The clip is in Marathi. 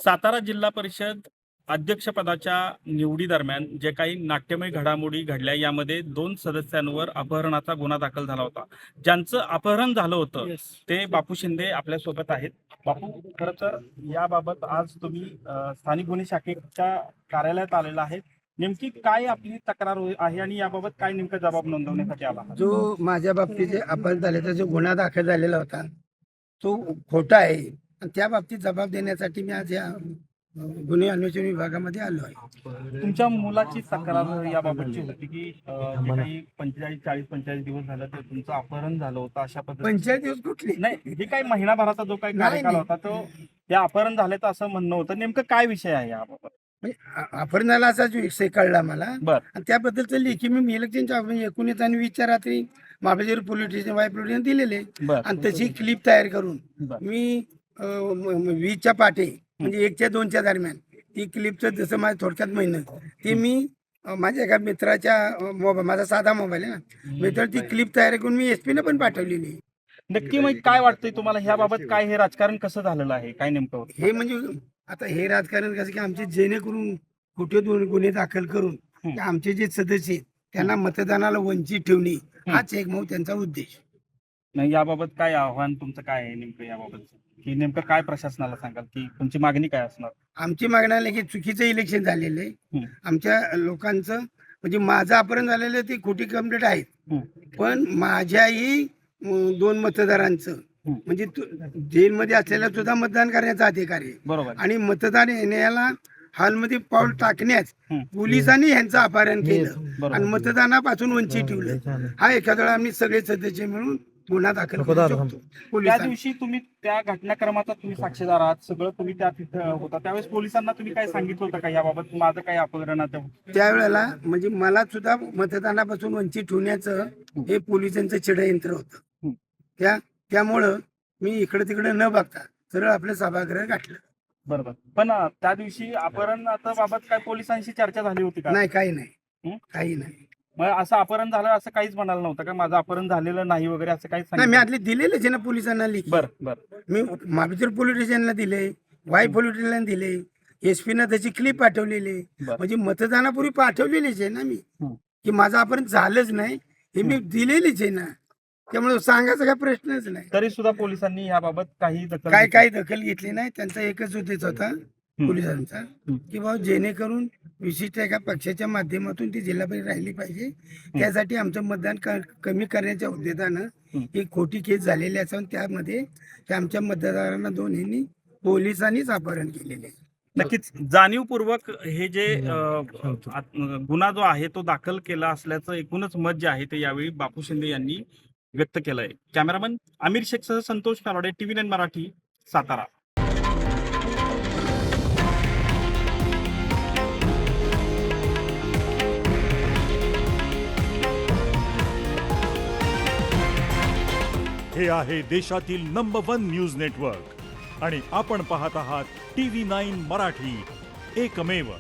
सातारा जिल्हा परिषद अध्यक्षपदाच्या निवडीदरम्यान जे काही नाट्यमय घडामोडी घडल्या यामध्ये 2 सदस्यांवर अपहरणाचा गुन्हा दाखल झाला होता. ज्यांचं अपहरण झालं होतं ते बापू शिंदे आपल्यासोबत आहेत. बापू, खरं तर याबाबत आज तुम्ही स्थानिक गुन्हे शाखेच्या कार्यालयात आलेला आहे. नेमकी काय आपली तक्रार आहे आणि याबाबत काय नेमका जबाब नोंदवण्यासाठी आला? जो माझ्या बाबतीत जे अपहरण झाल्याचा जो गुन्हा दाखल झालेला होता तो खोटा आहे आणि त्या बाबतीत जबाब देण्यासाठी मी आज या गुन्हे अन्वेषण विभागामध्ये आलो आहे. तुमच्या मुलाची तक्रार याबाबतची होती की जे काही 45-40-45 दिवस झालं ते तुमचं अपहरण झालं होतं अशा पद्धतीने. 45 दिवस कुठले नाही, हे काही महिनाभराचा जो काही नाही, कार्यकाल नाही. होता तो या अपहरण झाल्याचं असं म्हणणं होतं. नेमकं काय विषय आहे याबाबत? म्हणजे अपहरणाला असाच विषय कळला मला बर. आणि त्याबद्दलचं लेखी मी इलेक्शनच्या 19 आणि 20च्या रात्री Mahabaleshwar police station Y police station दिलेले बर. आणि तशी क्लिप तयार करून बर. मी 20च्या पाठे म्हणजे 1च्या 2च्या दरम्यान ती क्लिपचं जसं माझ्या थोडक्यात मेहनत ते मी माझ्या एका मित्राच्या मोबाईल, माझा साधा मोबाईल आहे ना, मित्र ती क्लिप तयार करून मी SP ने पण पाठवलेली आहे. नक्की मग काय वाटतंय तुम्हाला ह्याबाबत? काय हे राजकारण कसं झालेलं आहे? काय नेमकं होतं? हे म्हणजे आता हे राजकारण कसं की आमचे जेणेकरून कुठे गुन्हे दाखल करून की आमचे जे सदस्य आहेत त्यांना मतदानाला वंचित ठेवणे हाच एक मग त्यांचा उद्देश. नाही, याबाबत काय आव्हान तुमचं काय आहे नेमकं याबाबत? की नेमकं काय प्रशासनाला सांगाल की तुमची मागणी काय असणार? आमची मागणी आहे की चुकीचं इलेक्शन झालेलं आहे. आमच्या लोकांचं म्हणजे माझं अपहरण झालेलं आहे ती खोटी कंप्लेंट आहेत, पण माझ्याही 2 मतदारांचं म्हणजे जेलमध्ये असलेल्या सुद्धा मतदान करण्याचा अधिकार आहे. बरोबर. आणि मतदान येण्याला हॉलमध्ये पाऊल टाकण्यास पोलिसांनी यांचं अपहरण केलं आणि मतदानापासून वंचित ठेवलं. हा एखाद्या आम्ही सगळे सदस्य मिळून गुन्हा दाखल करू शकतो. त्या पोलिसांनी दिवशी तुम्ही त्या घटनाक्रमाचा तुम्ही साक्षीदार आहात, सगळं तुम्ही त्या तिथं होता. त्यावेळेस पोलिसांना तुम्ही काय सांगितलं होतं का याबाबत माझं काय अपहरणाचं? त्यावेळेला म्हणजे मला सुद्धा मतदानापासून वंचित ठेवण्याचं हे पोलिसांचं षडयंत्र होतं. त्यामुळं मी इकडे तिकडे न बघता सरळ आपलं सभागृह गाठलं. बरोबर. पण त्या दिवशी अपहरणाच्या बाबत काय पोलिसांशी चर्चा झाली होती का? नाही, काही नाही, काही नाही. मग असं अपहरण झालं असं काहीच म्हणाल नव्हतं का? माझं अपहरण झालेलं नाही वगैरे असं काहीच नाही, मी सांगितलं? आतले दिलेले आहे ना पोलिसांना लिखी. बर बर. मी महाबळेश्वर पोलीस स्टेशनला दिले, वाई पोलीस स्टेशनला दिले, SP न त्याची क्लिप पाठवलेली बर. म्हणजे मतदानापूर्वी पाठवलेलीच आहे ना मी की माझं अपहरण झालंच नाही हे मी दिलेलीच आहे ना. त्यामुळे सांगायचा काय प्रश्नच नाही. तरी सुद्धा पोलिसांनी याबाबत काही दखल काही दखल घेतली नाही. त्यांचा एकच उद्देश होता पोलिसांचा की बाबा जेणेकरून विशिष्ट एका पक्षाच्या माध्यमातून ती जिल्हा परिषद राहिली पाहिजे, त्यासाठी आमचं मतदान कमी करण्याच्या उद्देशानं ही खोटी केस झालेली असून त्यामध्ये आमच्या मतदारांना 2 ह्यांनी पोलिसांनीच अपहरण केलेले. नक्कीच जाणीवपूर्वक हे जे गुन्हा जो आहे तो दाखल केला असल्याचं एकूणच मत जे आहे ते यावेळी बापू शिंदे यांनी व्यक्त केलंय. कॅमेरामन आमिर शेखसह संतोष कारोडे, TV9 मराठी, सातारा. हे आहे देशातील नंबर 1 न्यूज नेटवर्क आणि आपण पाहत आहात TV9 मराठी, एकमेव.